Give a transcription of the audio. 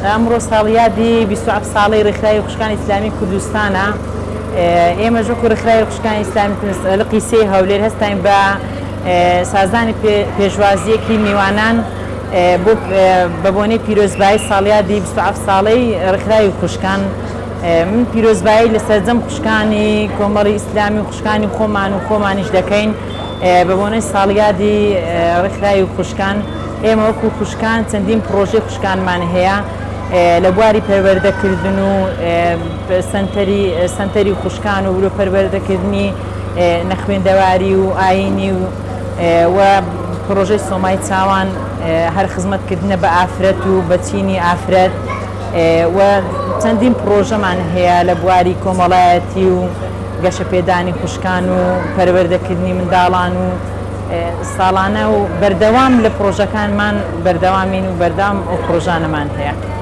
ئەمڕۆ ساڵیادی 27 ساڵی ڕێکخراوی خوشکانی ئیسلامی کوردستانە. ئێمە ژۆکو ڕێکخراوی خوشکانی ئیسلامی لە قیسەی هەولێر هەستین بە سازانی پێشوازیەکی میوانان بە بۆنەی پیرۆزبایی ساڵیادی 27 ساڵەی ڕێکخراوی خوشکان. من پیرۆزبایی لە سەرجەم خوشکانی کۆمەڵی ئیسلامی و خوشکانی خۆمان و خۆمانیش دەکەین بە بۆنەی ساڵیادی ڕێکخراوی خوشکان. ئێمە وەکو خوشکان چەندین پرۆژەی خوشکانمان هەیە لە بواری پەروەردەکردن و سەنتەری خوشکان و ورۆ پەروەردەکردنی نەخوێندەواری و ئاینی و پرۆژەی سۆمای چاوان، هەر خزمەتکردنە بە ئافرەت و بەچینی ئافرەت و چەندین پرۆژەمان هەیە لە بواری کۆمەڵایەتی و گەشە پێدانی خوشکان و پەروەردەکردنی منداڵان و ساڵانە و بەردەوام لە پرۆژەکانمان بەردەوامین و بەردەوام ئەو پرۆژانەمان هەیە.